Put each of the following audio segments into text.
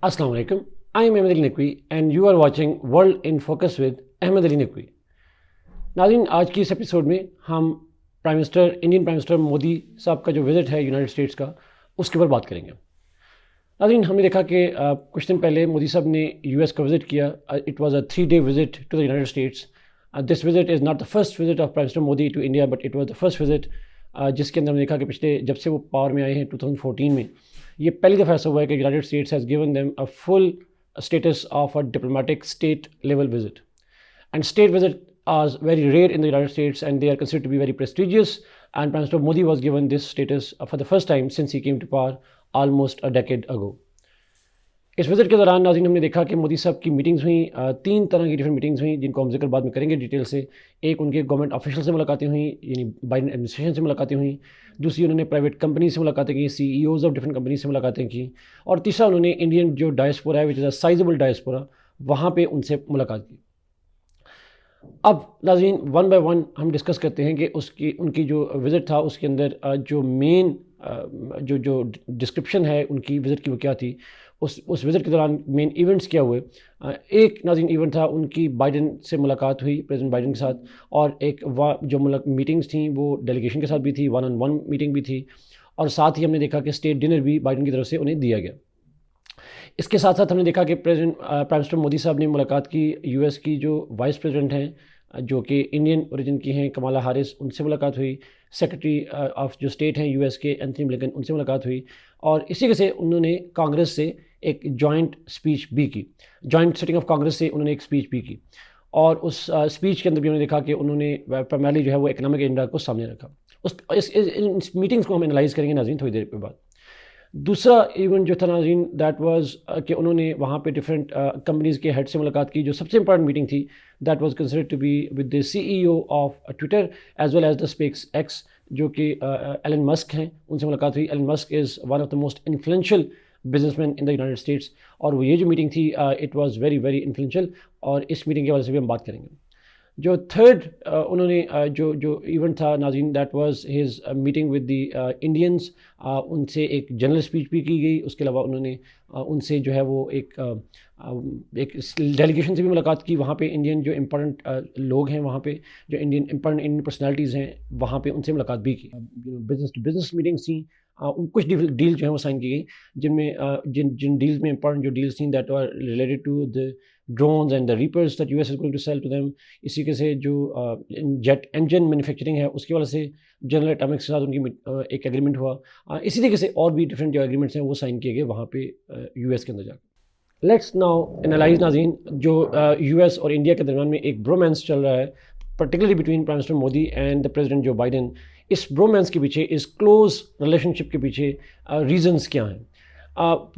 Assalamu alaikum. I am Ahmed Naqvi and you are watching World in Focus with Ahmed Naqvi. नाज़रीन, आज की इस episode में हम इंडियन प्राइम मिनिस्टर मोदी साहब का जो विज़िट है यूनाइटेड स्टेट्स का, उसके ऊपर बात करेंगे। नाज़रीन, हमने देखा कि कुछ दिन पहले मोदी साहब ने यूएस का विज़िट किया। It was a 3-day visit to the United States. This visit is not the first visit of prime minister Modi to India, but it was the first visit जिसके अंदर हमने देखा कि पिछले जब से वो पावर में आए हैं 2014 में, ये पहली दफ़ा ऐसा हुआ है कि United states has given them a full status of a diplomatic state level visit. And state visit are very rare in the United States and they are considered to be very prestigious, and Prime Minister Modi was given this status for the first time since he came to power almost a decade ago. इस visit के दौरान नाज़रीन हमने देखा कि मोदी साहब की meetings हुई, 3 तरह की डिफरेंट मीटिंग्स हुई जिनको हम जिक्र बाद में करेंगे डिटेल से। एक उनके गवर्नमेंट ऑफिशियल से मुलाकातें हुई, यानी बाइडन एडमिनिस्ट्रेशन से मुलाकातें हुई। दूसरी उन्होंने प्राइवेट कंपनी से मुलाकातें की, CEOs ऑफ डिफरेंट कंपनी से मुलाकातें की। और तीसरा उन्होंने इंडियन जो डायस्पोरा है, which is a sizeable diaspora, वहाँ पर उनसे मुलाकात की। अब नाज़रीन वन बाय वन हम डिस्कस करते हैं कि उनकी जो विज़िट था उसके अंदर जो मेन जो डिस्क्रिप्शन है उनकी विज़िट की वो क्या थी, उस विज़िट के दौरान मेन इवेंट्स क्या हुए। एक नाज़रीन इवेंट था, उनकी बाइडन से मुलाकात हुई, प्रेसिडेंट बाइडन के साथ, और एक जो मीटिंग्स थी वो डेलीगेशन के साथ भी थी, 1-on-1 मीटिंग भी थी, और साथ ही हमने देखा कि स्टेट डिनर भी बाइडन की तरफ से उन्हें दिया गया। इसके साथ साथ हमने देखा कि प्राइम मिनिस्टर मोदी साहब ने मुलाकात की यूएस की जो वाइस प्रेसिडेंट हैं, जो कि इंडियन ओरिजिन की हैं, कमाला हारिस, उनसे मुलाकात हुई। सेक्रेटरी ऑफ जो स्टेट हैं यूएस के, एंथनी ब्लिंकन, उनसे मुलाकात हुई। और इसी के से उन्होंने कांग्रेस से एक जॉइंट स्पीच भी की, जॉइंट सिटिंग ऑफ कांग्रेस से उन्होंने एक स्पीच भी की। और उस स्पीच के अंदर भी उन्होंने देखा कि उन्होंने प्राइमरली जो है वो इकोनॉमिक एजेंडा को सामने रखा। इन मीटिंग्स को हम एनालाइज़ करेंगे नाज़रीन थोड़ी देर के बाद। दूसरा इवेंट जो था नाज़रीन, दैट वाज कि उन्होंने वहाँ पे डिफरेंट कंपनीज़ के हेड से मुलाकात की। जो सबसे इंपॉर्टेंट मीटिंग थी, that was considered to be with the CEO of Twitter as well as the SpaceX, जो कि एलन मस्क हैं, उनसे मुलाकात हुई। Elon Musk is one of the most influential businessman in the United States, और वो ये जो मीटिंग थी it was very very influential, और इस मीटिंग की वजह से भी हम बात करेंगे। जो थर्ड उन्होंने जो इवेंट था नाज़रीन, that was his meeting with the Indians. उनसे एक जनरल स्पीच भी की गई। उसके अलावा उन्होंने उनसे जो है वो एक डेलीगेशन से भी मुलाकात की। वहाँ पे इंडियन जो इम्पोर्टेंट लोग हैं, वहाँ पे जो इम्पोर्टेंट इंडियन पर्सनैलिटीज़ हैं, वहाँ पे उनसे मुलाकात भी की। बिजनेस टू बिजनेस मीटिंग्स थी। कुछ डील जो है वो साइन की गई, जिनमें जिन डील्स में इंपॉर्टेंट जो डील्स थी that are related to the drones and the reapers that US is going to sell to them। इसी के से जो जेट इंजन मैन्युफैक्चरिंग है उसकी वजह से जनरल एटॉमिक्स के साथ उनकी एक एग्रीमेंट हुआ। इसी तरीके से और भी डिफरेंट जो एग्रीमेंट्स हैं वो साइन किए गए वहाँ पे US के अंदर जाकर। लेट्स नाउ एनालाइज नाज़रीन जो US और इंडिया के दरमियान में एक ब्रोमांस चल रहा है, particularly between prime minister Modi and the president जो बाइडन। इस ब्रोमांस के पीछे, इस क्लोज रिलेशनशिप के पीछे रीजंस क्या हैं?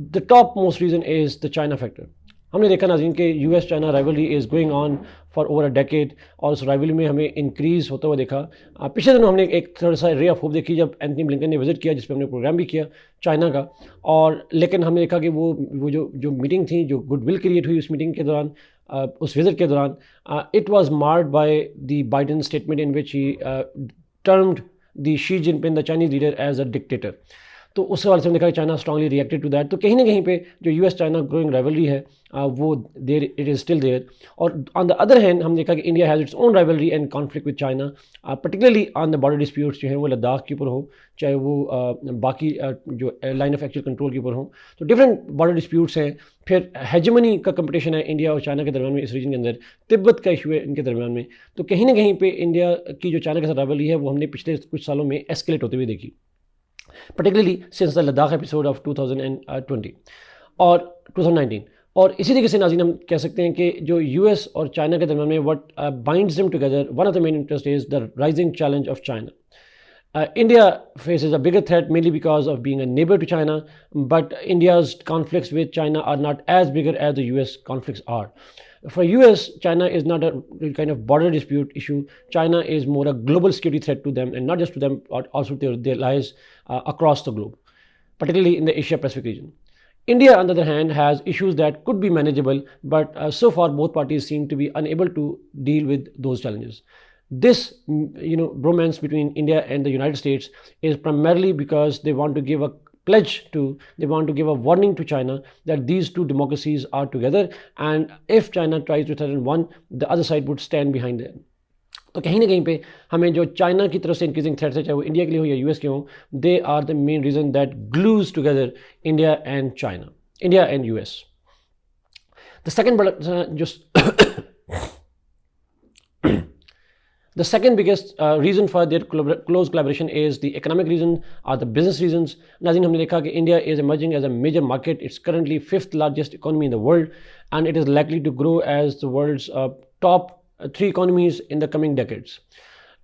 The top most reason is the China factor. हमने देखा नाज़रीन कि US China rivalry is going on for over a decade, और उस राइवलरी में हमें इंक्रीज़ होता हुआ देखा। पिछले दिनों हमने एक थोड़ा सा रे ऑफ होप देखी जब एंथनी ब्लिंकन ने विज़िट किया, जिस पर हमने प्रोग्राम भी किया चाइना का। और लेकिन हमने देखा कि वो जो मीटिंग थी, जो गुडविल क्रिएट हुई उस मीटिंग के दौरान, उस विज़िट के दौरान, it was marred by the Biden statement in which he termed the Xi Jinping the Chinese leader as a dictator. तो उस सवाल से हमने देखा कि China strongly reacted to that. तो कहीं ना कहीं पे जो US चाइना ग्रोइंग राइवलरी है वो there, it is still there. और ऑन द अदर हैंड हमने देखा कि India has its own rivalry and conflict with China, particularly on the border disputes जो हैं वो लद्दाख के ऊपर हो, चाहे वो बाकी जो लाइन ऑफ एक्चुअल कंट्रोल के ऊपर हो। तो डिफरेंट बॉर्डर डिस्प्यूट्स हैं। फिर हेजेमनी का कंपटीशन है इंडिया और चाइना के दरमियान में इस रीजन के अंदर। तिब्बत का इशू है इनके दरमियान में। तो कहीं ना कहीं पे इंडिया की जो चाइना के साथ राइवलरी है वो हमने पिछले कुछ सालों में एस्केलेट होते हुए देखी, particularly since the Ladakh episode of 2020 और 2019। और इसी तरीके से नाज़रीन हम कह सकते हैं कि जो US और चाइना के दरमियान में what binds them together, one of the main interest is the rising challenge of China. India faces a bigger threat mainly because of being a neighbor to China, but India's conflicts with China are not as bigger as the US conflicts are. For US, China is not a kind of border dispute issue. China is more a global security threat to them, and not just to them, but also to their allies across the globe, particularly in the Asia-Pacific region. India, on the other hand, has issues that could be manageable, but so far both parties seem to be unable to deal with those challenges. This, bromance between India and the United States is primarily because they want to give a pledge to, they want to give a warning to China that these two democracies are together, and if China tries to threaten one, the other side would stand behind them. तो कहीं ना कहीं पे हमें जो China की तरफ से इंक्रीजिंग थ्रेट्स है, चाहे वो इंडिया के लिए हो या यूएस के हो, they are the main reason that glues together India and China, India and US. The second The second biggest reason for their close collaboration is the economic reason or the business reasons. नाज़रीन, हमने देखा कि India is emerging as a major market. It's currently 5th largest economy in the world, and it is likely to grow as the world's top 3 economies in the coming decades.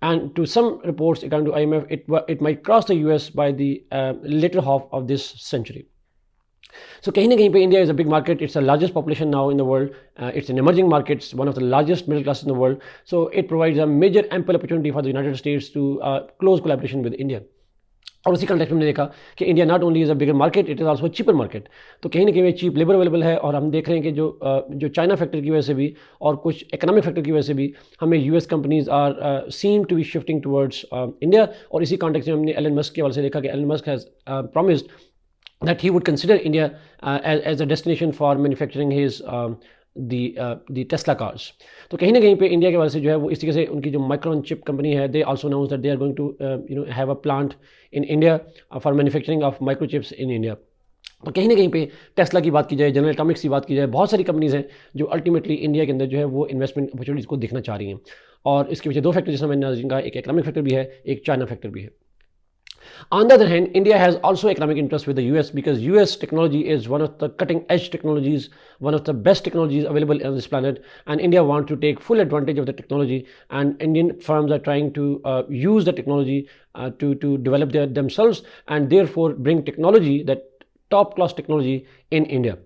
And to some reports, according to IMF, it might cross the US by the later half of this century. So कहीं ना कहीं पे India is a big market. It's the largest population now in the world. It's an emerging market. It's one of the largest middle classes in the world. So it provides a major ample opportunity for the United States to close collaboration with India. और उसी context में हमने देखा कि India not only is a bigger market, it is also cheaper market. तो कहीं ना कहीं चीप लेबर अवेलेबल है, और हम देख रहे हैं कि जो चाइना फैक्टर की वजह से भी और कुछ इकोनॉमिक फैक्टर की वजह से भी हमें US companies are seem to be shifting towards India. और इसी कॉन्टेक्स्ट में हमने एलन मस्क के हवाले से देखा कि Elon Musk has promised that he would consider India as a destination for manufacturing his the Tesla cars. तो कहीं ना कहीं पे इंडिया के वाले से जो है वो इस तरीके से उनकी जो माइक्रोन चिप कंपनी है, they also announce that they are going to have a plant in India for manufacturing of microchips in India. तो कहीं ना कहीं पे टेस्ला की बात की जाए, जनरल एटॉमिक्स की बात की जाए, बहुत सारी कंपनीज हैं जो अल्टीमेटली इंडिया के अंदर जो है वो इन्वेस्टमेंट अपॉर्चुनिटीज़ को देखना चाह रही हैं. और इसके पीछे 2 फैक्टर, जिसमें मैंने कहा, एक इकोनॉमिक फैक्टर भी है, एक चाइना फैक्टर भी है. On the other hand, India has also economic interest with the US because US technology is one of the cutting edge technologies, one of the best technologies available on this planet, and India wants to take full advantage of the technology, and Indian firms are trying to use the technology to develop themselves, and therefore bring technology, that top class technology, in India.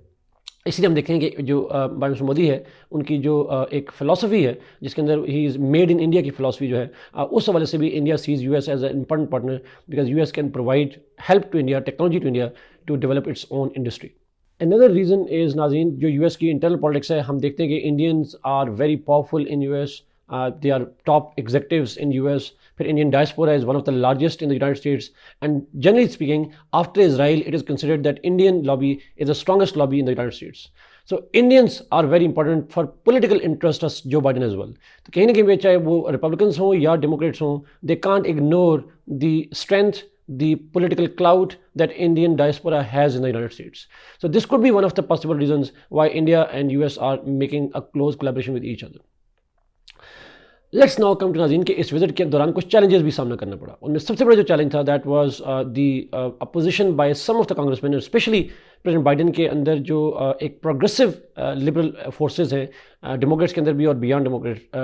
इसलिए हम देखें कि जो prime minister Modi है, उनकी जो एक philosophy है जिसके अंदर ही इज़ मेड इन इंडिया की फ़िलासफ़ी जो है, उस हवाले से भी India sees US as an important partner because US can provide help to India, technology to India to develop its own industry. Another reason is नाज़रीन, जो यूएस की इंटरनल पॉलिटिक्स है. हम देखते हैं कि Indians are very powerful in US, they are top executives in US. फिर Indian diaspora is one of the largest in the United States, and generally speaking, after Israel, it is considered that Indian lobby is the strongest lobby in the United States. So Indians are very important for political interest of Joe Biden as well. तो कहीं ना कहीं चाहे वो Republicans हों या Democrats हों, they can't ignore the strength, the political clout that Indian diaspora has in the United States. So this could be one of the possible reasons why India and US are making a close collaboration with each other. Let's now come to नाज़रीन कि इस visit के दौरान कुछ challenges भी सामना करना पड़ा. उनमें सबसे बड़ा जो चैलेंज था that was the opposition by some of the congressman, specially president Biden के अंदर जो एक प्रोग्रेसिव लिबरल फोर्सेस हैं डेमोक्रेट्स के अंदर भी और बियॉन्ड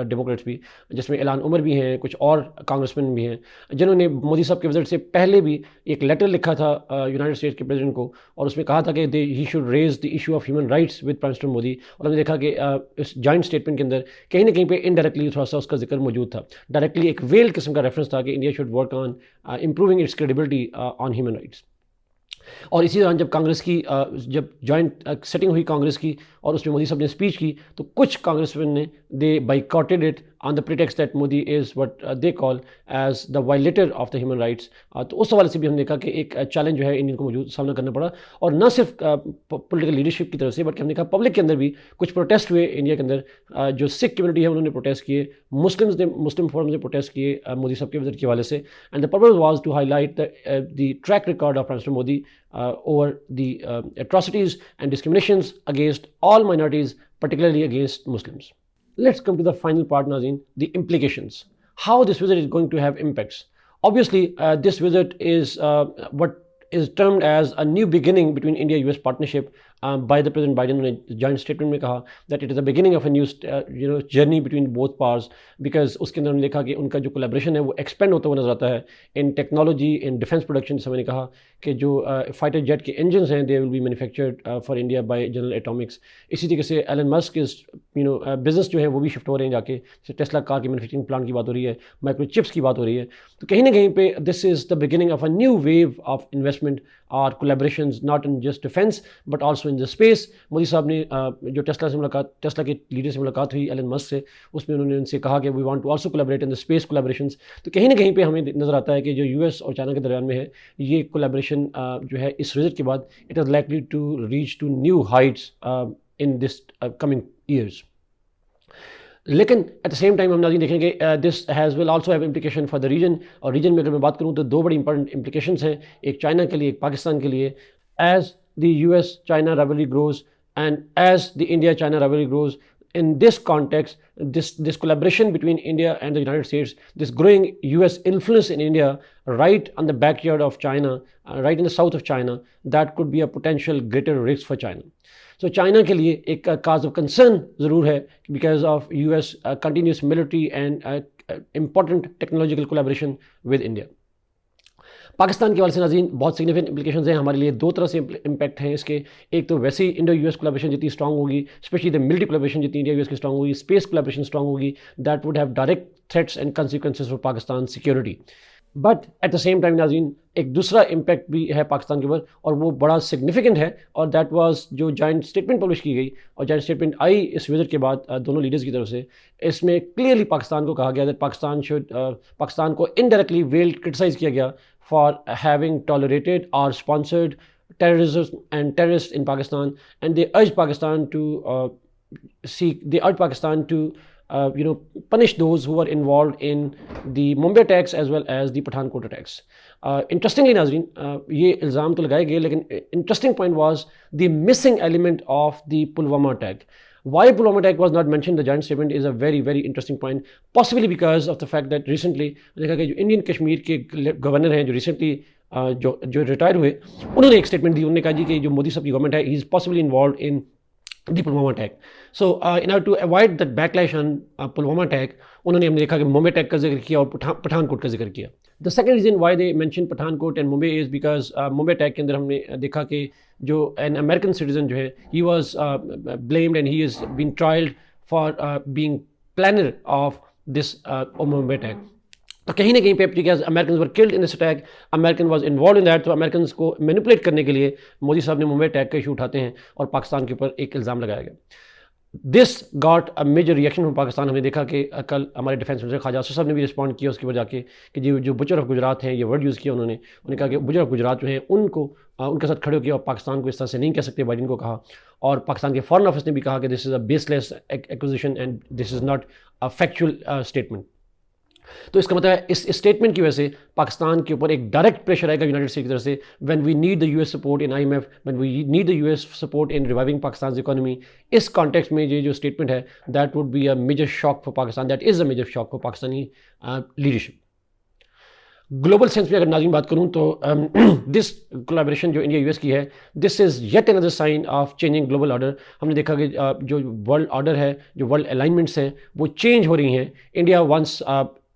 डेमोक्रेट्स भी, जिसमें एलान उमर भी हैं, कुछ और कांग्रेसमैन भी हैं, जिन्होंने मोदी साहब के विजिट से पहले भी एक लेटर लिखा था यूनाइटेड स्टेट्स के प्रेसिडेंट को, और उसमें कहा था कि he should raise the issue of human rights with prime minister Modi. और हमने देखा कि इस जॉइंट स्टेटमेंट के अंदर कहीं ना कहीं पे इनडायरेक्टली थोड़ा सा उसका जिक्र मौजूद था. डायरेक्टली एक वेल्ड किस्म का रेफरेंस था कि India should work on improving it's credibility on human rights. और इसी दौरान जब कांग्रेस की जब जॉइंट सेटिंग हुई कांग्रेस की और उसमें मोदी साहब ने स्पीच की, तो कुछ कांग्रेसमैन ने they boycotted it on the pretext that Modi is what they call as the violator of the human rights. तो उस हवाले से भी हमने देखा कि एक चैलेंज जो है इंडियन को मौजूद सामना करना पड़ा, और न सिर्फ पॉलिटिकल लीडरशिप की तरफ से, बल्कि हमने कहा पब्लिक के अंदर भी कुछ प्रोटेस्ट हुए इंडिया के अंदर. जो सिख कम्युनिटी है उन्होंने प्रोटेस्ट किए, मुस्लिम फोरम ने प्रोटेस्ट किए मोदी साहब के विजिट के हवाले से. And the purpose was to highlight the track record of prime minister Modi over the atrocities and discriminations against all minorities, particularly against Muslims. Let's come to the final part, Nazeen, the implications. How this visit is going to have impacts. Obviously, this visit is what is termed as a new beginning between India-US partnership by the President Biden in a joint statement में कहा that it is the beginning of a new journey between both powers, because उसके अंदर हमने देखा कि उनका जो collaboration है वो expand होता हुआ नजर आता है in technology, in defense production. जैसे मैंने कहा कि जो fighter jet के engines हैं they will be manufactured for India by General Atomics. इसी तरीके से एलन मस्क इस बिजनेस जो है वो भी शिफ्ट हो रहे हैं जाके, जैसे टेस्ला कार की मैन्युफैक्चरिंग प्लांट की बात हो रही है, माइक्रोचिप्स की बात हो रही है. तो कहीं ना कहीं पे this is the beginning of a new wave of investment और collaborations not in just defense but also in the space. Modi साहब ने जो टेस्ला के लीडर से मुलाकात हुई एलन मस्क से, उसमें उन्होंने उनसे कहा कि we want to also collaborate in the space collaborations. तो कहीं ना कहीं पे हमें नज़र आता है कि जो यूएस और चाइना के दरमियान में है ये कोलैबोरेशन जो है इस विजिट के बाद it is likely to reach to new heights in this coming years. लेकिन एट द सेम टाइम हम नाज़रीन देखेंगे this has will also have implication for the region. और रीजन में अगर मैं बात करूँ तो दो बड़ी इंपॉर्टेंट इम्प्लीकेशंस हैं, एक चाइना के लिए, एक पाकिस्तान के लिए। As the US China rivalry grows and as the India China rivalry grows, in this context, this collaboration between India and the United States, this growing US influence in India right on the backyard of China, right in the south of China, that could be a potential greater risk for China. So China के लिए एक cause of concern ज़रूर है because of US continuous military and important technological collaboration with India. Pakistan के वाले से नाज़रीन बहुत सिग्निफिकेंट इंप्लीकेशंस हैं हमारे लिए, दो तरह से इम्पैक्ट हैं इसके। एक तो वैसे ही इंडो यूएस कोलैबोरेशन जितनी स्ट्रांग होगी, स्पेशली द मिलिट्री कोलैबोरेशन जितनी इंडिया यूएस की स्ट्रांग होगी, स्पेस कोलैबोरेशन स्ट्रांग होगी, that would have direct threats and consequences for Pakistan security. But at the same time नाज़रीन एक दूसरा इम्पैक्ट भी है पाकिस्तान के ऊपर और वो बड़ा सिग्निफिकेंट है, और दैट वाज जो जॉइंट स्टेटमेंट पब्लिश की गई और जॉइंट स्टेटमेंट आई इस विजिट के बाद दोनों लीडर्स की तरफ से। इसमें क्लियरली पाकिस्तान को कहा गया दैट पाकिस्तान को इनडायरेक्टली वेल क्रिटिसाइज़ किया गया for having tolerated or sponsored terrorism and terrorists in Pakistan, and they urged Pakistan to punish those who were involved in the Mumbai attacks as well as the Pathankot attacks. Interestingly नाज़रीन ये इल्ज़ाम तो लगाए गए, लेकिन interesting point was the missing element of the Pulwama attack. Why Pulwama attack was not mentioned in the joint statement is a very very interesting point, possibly because of the fact that recently देखा कि जो Indian Kashmir के governor हैं जो recently जो retire हुए, उन्होंने एक स्टेटमेंट दी। उन्होंने कहा जी कि जो मोदी साहब की गवर्नमेंट है he is possibly involve in the Pulwama attack. So in order to avoid that backlash on Pulwama attack, उन्होंने हमने देखा कि मुंबई अटैक का जिक्र किया और पठानकोट का जिक्र किया। The second reason why they mention Pathankot and Mumbai is because Mumbai attack के अंदर हमने देखा कि जो एन अमेरिकन सिटीजन जो है he was blamed and he is been trialled for being planner of this Mumbai attack. तो कहीं ना कहीं पे because American were killed in this attack, American was involve in that, तो अमेरिकन को मैनिपुलेट करने के लिए मोदी साहब ने मुंबई अटैक का इशू उठाते हैं और पाकिस्तान के ऊपर एक इल्ज़ाम लगाया गया। This got a major reaction from Pakistan. हमने देखा कि कल हमारे डिफेंस मिनिस्टर ख्वाजा आसिफ साहब ने भी रिस्पॉन्ड किया उसके बाद जाके कि जो बुचर ऑफ गुजरात हैं, ये वर्ड यूज़ किया उन्होंने कहा कि बुचर ऑफ गुजरात जो हैं उनको उनके साथ खड़े हो किया और पाकिस्तान को इस तरह से नहीं कह सकते, बाइडेन को कहा। और पाकिस्तान के फॉरेन ऑफिस ने भी कहा कि this is a baseless acquisition and this is not a factual statement. तो इसका मतलब है इस स्टेटमेंट की वजह से पाकिस्तान के ऊपर एक डायरेक्ट प्रेशर आएगा यूनाइटेड स्टेट्स की तरफ से when we need the US support in IMF, when we need the US support in reviving Pakistan economy. इस कॉन्टेक्स्ट में ये जो स्टेटमेंट है that would be a major shock for Pakistan, that is a major shock for Pakistani leadership. Global sense में अगर नाज़रीन बात करूँ तो दिस कोलैबोरेशन जो इंडिया यूएस की है, this is yet another sign of changing global order. हमने देखा कि जो वर्ल्ड ऑर्डर है, जो वर्ल्ड अलाइनमेंट्स हैं वो चेंज हो रही हैं। India once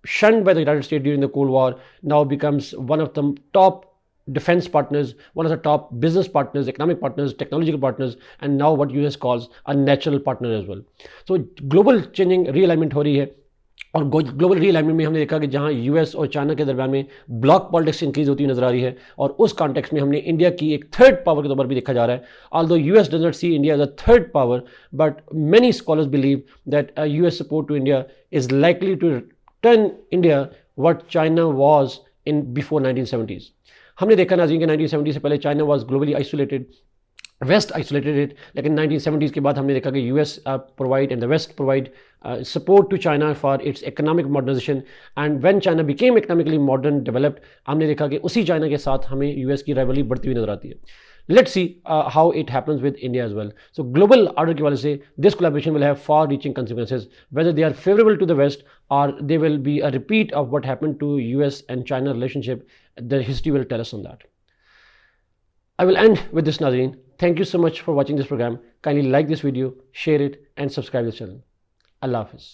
shunned by the United States during the Cold War now becomes one of the top defense partners, one of the top business partners, economic partners, technological partners, and now what US calls a natural partner as well. So global changing realignment हो रही है, और global realignment में हमने देखा कि जहां US और चाइना के दरमियान में ब्लॉक पॉलिटिक्स इंक्रीज होती नजर आ रही है, और उस कॉन्टेक्स्ट में हमने इंडिया की एक थर्ड पावर के तौर पर भी देखा जा रहा है। Although US does not see India as a third power, but many scholars believe that US support to India is likely to turn India what China was in before 1970s. हमने देखा नाज़रीन कि 1970 से पहले China was globally isolated, West isolated it, लेकिन 1970s के बाद हमने देखा कि US provide and the West provide support to China for its economic modernization, and when China became economically modern, developed, हमने देखा कि उसी चाइना के साथ हमें US की rivalry बढ़ती हुई नजर आती है। Let's see how it happens with India as well. So global order के वाले से this collaboration will have far-reaching consequences, whether they are favorable to the West or they will be a repeat of what happened to US and China relationship. The history will tell us on that. I will end with this, Nazreen. Thank you so much for watching this program. Kindly like this video, share it, and subscribe to this channel. Allah Hafiz.